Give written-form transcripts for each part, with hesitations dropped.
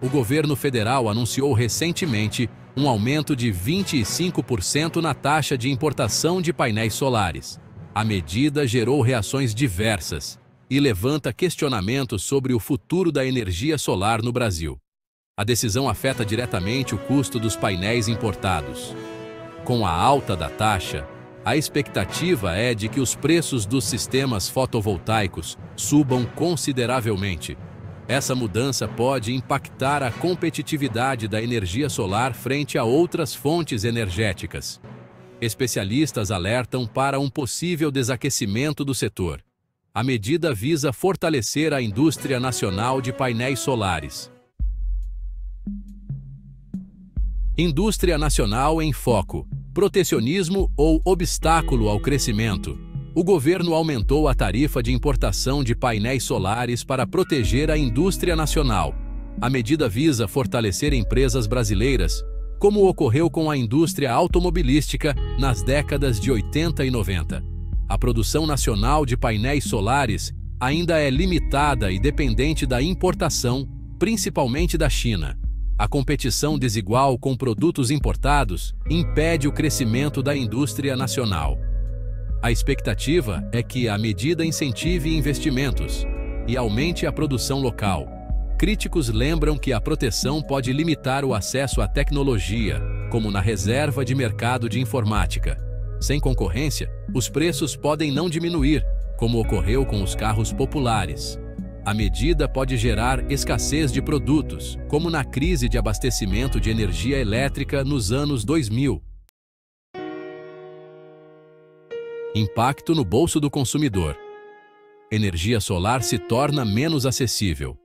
O governo federal anunciou recentemente um aumento de 25% na taxa de importação de painéis solares. A medida gerou reações diversas e levanta questionamentos sobre o futuro da energia solar no Brasil. A decisão afeta diretamente o custo dos painéis importados. Com a alta da taxa, a expectativa é de que os preços dos sistemas fotovoltaicos subam consideravelmente. Essa mudança pode impactar a competitividade da energia solar frente a outras fontes energéticas. Especialistas alertam para um possível desaquecimento do setor. A medida visa fortalecer a indústria nacional de painéis solares. Indústria nacional em foco: protecionismo ou obstáculo ao crescimento? O governo aumentou a tarifa de importação de painéis solares para proteger a indústria nacional. A medida visa fortalecer empresas brasileiras, como ocorreu com a indústria automobilística nas décadas de 80 e 90. A produção nacional de painéis solares ainda é limitada e dependente da importação, principalmente da China. A competição desigual com produtos importados impede o crescimento da indústria nacional. A expectativa é que a medida incentive investimentos e aumente a produção local. Críticos lembram que a proteção pode limitar o acesso à tecnologia, como na reserva de mercado de informática. Sem concorrência, os preços podem não diminuir, como ocorreu com os carros populares. A medida pode gerar escassez de produtos, como na crise de abastecimento de energia elétrica nos anos 2000. Impacto no bolso do consumidor. Energia solar se torna menos acessível.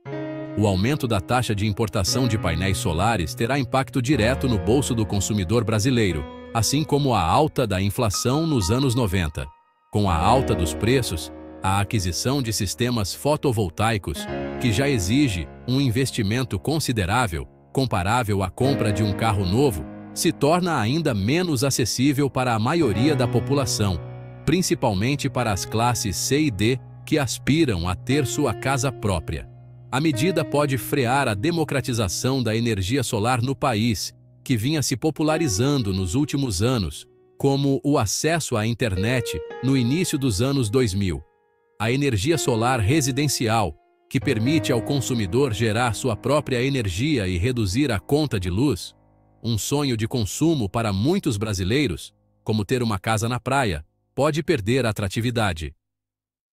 O aumento da taxa de importação de painéis solares terá impacto direto no bolso do consumidor brasileiro, assim como a alta da inflação nos anos 90. Com a alta dos preços, a aquisição de sistemas fotovoltaicos, que já exige um investimento considerável, comparável à compra de um carro novo, se torna ainda menos acessível para a maioria da população, principalmente para as classes C e D que aspiram a ter sua casa própria. A medida pode frear a democratização da energia solar no país, que vinha se popularizando nos últimos anos, como o acesso à internet no início dos anos 2000. A energia solar residencial, que permite ao consumidor gerar sua própria energia e reduzir a conta de luz, um sonho de consumo para muitos brasileiros, como ter uma casa na praia, pode perder atratividade.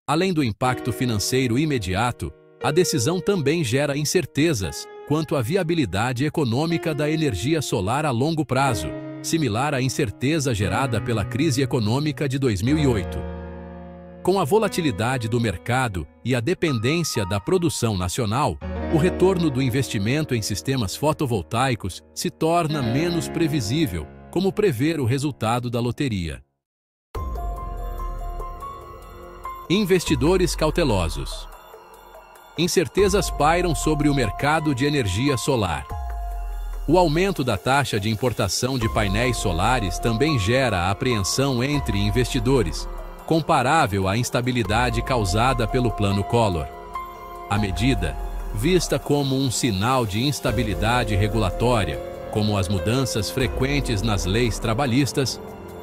Além do impacto financeiro imediato, a decisão também gera incertezas quanto à viabilidade econômica da energia solar a longo prazo, similar à incerteza gerada pela crise econômica de 2008. Com a volatilidade do mercado e a dependência da produção nacional, o retorno do investimento em sistemas fotovoltaicos se torna menos previsível, como prever o resultado da loteria. Investidores cautelosos. Incertezas pairam sobre o mercado de energia solar. O aumento da taxa de importação de painéis solares também gera apreensão entre investidores, comparável à instabilidade causada pelo Plano Collor. A medida, vista como um sinal de instabilidade regulatória, como as mudanças frequentes nas leis trabalhistas,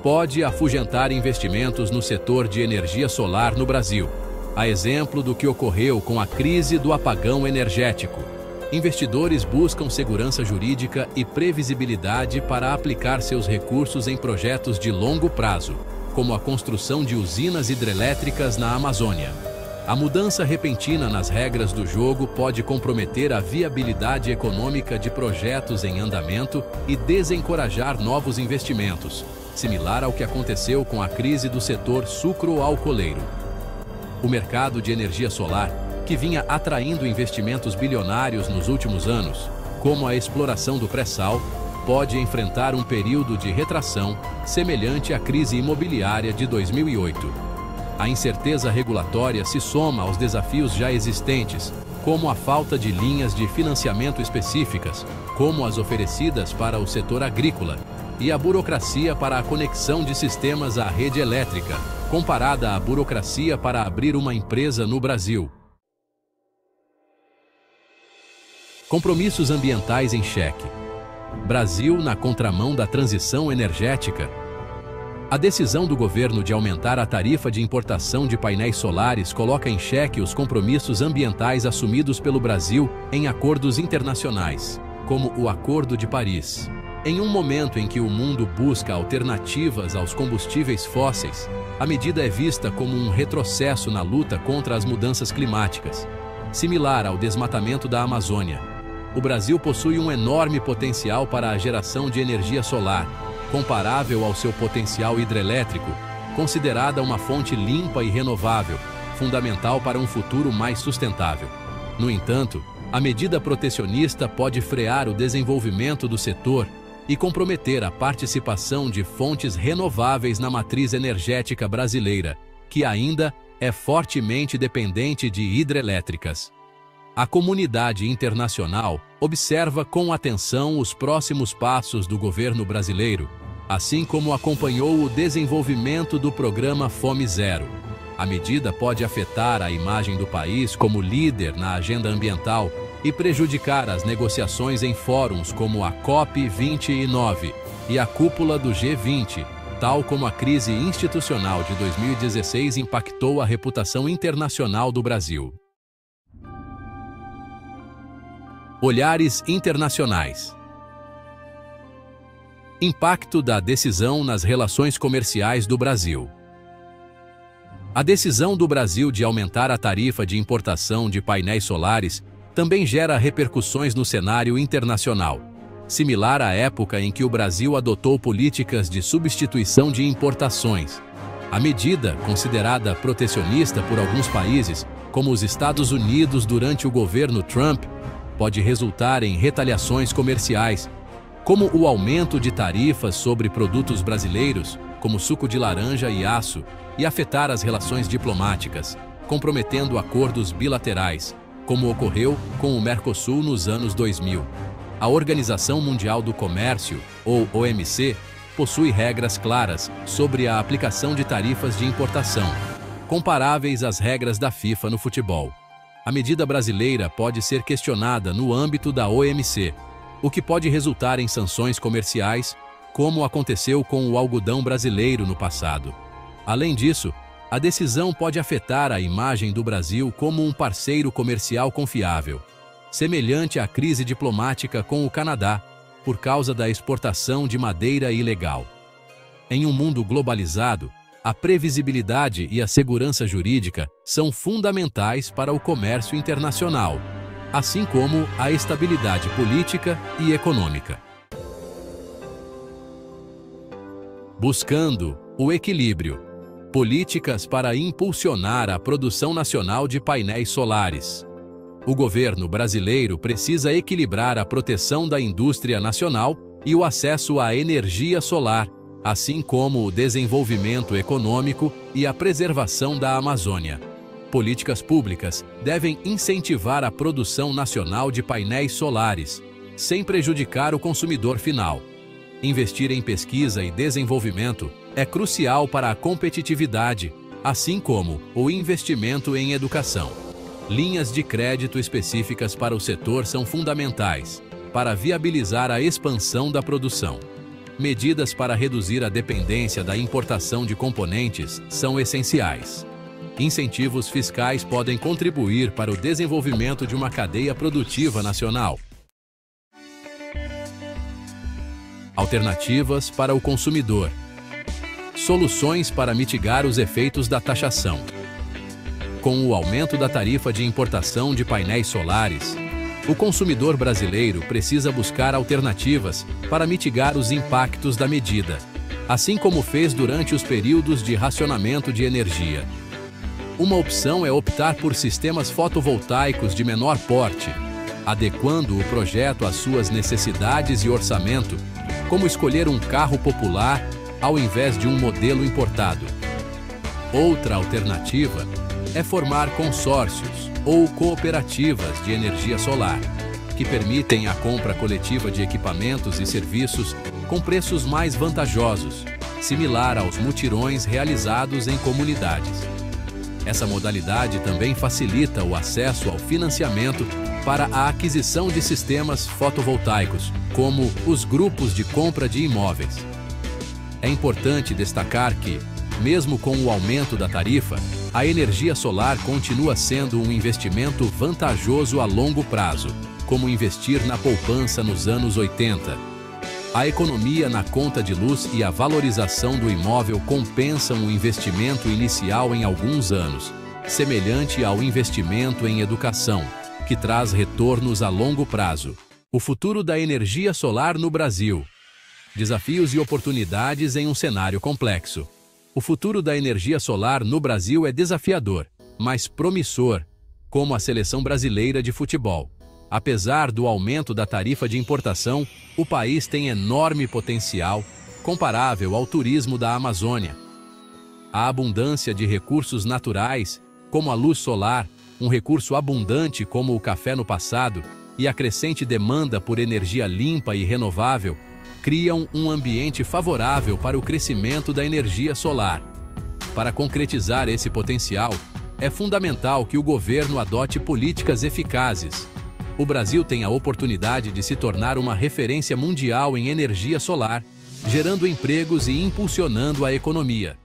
pode afugentar investimentos no setor de energia solar no Brasil, a exemplo do que ocorreu com a crise do apagão energético. Investidores buscam segurança jurídica e previsibilidade para aplicar seus recursos em projetos de longo prazo, como a construção de usinas hidrelétricas na Amazônia. A mudança repentina nas regras do jogo pode comprometer a viabilidade econômica de projetos em andamento e desencorajar novos investimentos, similar ao que aconteceu com a crise do setor sucroalcooleiro. O mercado de energia solar, que vinha atraindo investimentos bilionários nos últimos anos, como a exploração do pré-sal, pode enfrentar um período de retração semelhante à crise imobiliária de 2008. A incerteza regulatória se soma aos desafios já existentes, como a falta de linhas de financiamento específicas, como as oferecidas para o setor agrícola, e a burocracia para a conexão de sistemas à rede elétrica, comparada à burocracia para abrir uma empresa no Brasil. Compromissos ambientais em xeque. Brasil na contramão da transição energética. A decisão do governo de aumentar a tarifa de importação de painéis solares coloca em xeque os compromissos ambientais assumidos pelo Brasil em acordos internacionais, como o Acordo de Paris. Em um momento em que o mundo busca alternativas aos combustíveis fósseis, a medida é vista como um retrocesso na luta contra as mudanças climáticas, similar ao desmatamento da Amazônia. O Brasil possui um enorme potencial para a geração de energia solar, comparável ao seu potencial hidrelétrico, considerada uma fonte limpa e renovável, fundamental para um futuro mais sustentável. No entanto, a medida protecionista pode frear o desenvolvimento do setor e comprometer a participação de fontes renováveis na matriz energética brasileira, que ainda é fortemente dependente de hidrelétricas. A comunidade internacional observa com atenção os próximos passos do governo brasileiro, assim como acompanhou o desenvolvimento do programa Fome Zero. A medida pode afetar a imagem do país como líder na agenda ambiental e prejudicar as negociações em fóruns como a COP29 e a cúpula do G20, tal como a crise institucional de 2016 impactou a reputação internacional do Brasil. Olhares internacionais. Impacto da decisão nas relações comerciais do Brasil. A decisão do Brasil de aumentar a tarifa de importação de painéis solares também gera repercussões no cenário internacional, similar à época em que o Brasil adotou políticas de substituição de importações. A medida, considerada protecionista por alguns países, como os Estados Unidos durante o governo Trump, pode resultar em retaliações comerciais, como o aumento de tarifas sobre produtos brasileiros, como suco de laranja e aço, e afetar as relações diplomáticas, comprometendo acordos bilaterais, como ocorreu com o Mercosul nos anos 2000. A Organização Mundial do Comércio, ou OMC, possui regras claras sobre a aplicação de tarifas de importação, comparáveis às regras da FIFA no futebol. A medida brasileira pode ser questionada no âmbito da OMC, o que pode resultar em sanções comerciais, como aconteceu com o algodão brasileiro no passado. Além disso, a decisão pode afetar a imagem do Brasil como um parceiro comercial confiável, semelhante à crise diplomática com o Canadá, por causa da exportação de madeira ilegal. Em um mundo globalizado, a previsibilidade e a segurança jurídica são fundamentais para o comércio internacional, assim como a estabilidade política e econômica. Buscando o equilíbrio. Políticas para impulsionar a produção nacional de painéis solares. O governo brasileiro precisa equilibrar a proteção da indústria nacional e o acesso à energia solar, assim como o desenvolvimento econômico e a preservação da Amazônia. Políticas públicas devem incentivar a produção nacional de painéis solares, sem prejudicar o consumidor final. Investir em pesquisa e desenvolvimento é crucial para a competitividade, assim como o investimento em educação. Linhas de crédito específicas para o setor são fundamentais para viabilizar a expansão da produção. Medidas para reduzir a dependência da importação de componentes são essenciais. Incentivos fiscais podem contribuir para o desenvolvimento de uma cadeia produtiva nacional. Alternativas para o consumidor. Soluções para mitigar os efeitos da taxação. Com o aumento da tarifa de importação de painéis solares, o consumidor brasileiro precisa buscar alternativas para mitigar os impactos da medida, assim como fez durante os períodos de racionamento de energia. Uma opção é optar por sistemas fotovoltaicos de menor porte, adequando o projeto às suas necessidades e orçamento, como escolher um carro popular ao invés de um modelo importado. Outra alternativa é formar consórcios ou cooperativas de energia solar, que permitem a compra coletiva de equipamentos e serviços com preços mais vantajosos, similar aos mutirões realizados em comunidades. Essa modalidade também facilita o acesso ao financiamento para a aquisição de sistemas fotovoltaicos, como os grupos de compra de imóveis. É importante destacar que, mesmo com o aumento da tarifa, a energia solar continua sendo um investimento vantajoso a longo prazo, como investir na poupança nos anos 80. A economia na conta de luz e a valorização do imóvel compensam o investimento inicial em alguns anos, semelhante ao investimento em educação, que traz retornos a longo prazo. O futuro da energia solar no Brasil. Desafios e oportunidades em um cenário complexo. O futuro da energia solar no Brasil é desafiador, mas promissor, como a seleção brasileira de futebol. Apesar do aumento da tarifa de importação, o país tem enorme potencial, comparável ao turismo da Amazônia. A abundância de recursos naturais, como a luz solar, um recurso abundante como o café no passado, e a crescente demanda por energia limpa e renovável, criam um ambiente favorável para o crescimento da energia solar. Para concretizar esse potencial, é fundamental que o governo adote políticas eficazes. O Brasil tem a oportunidade de se tornar uma referência mundial em energia solar, gerando empregos e impulsionando a economia.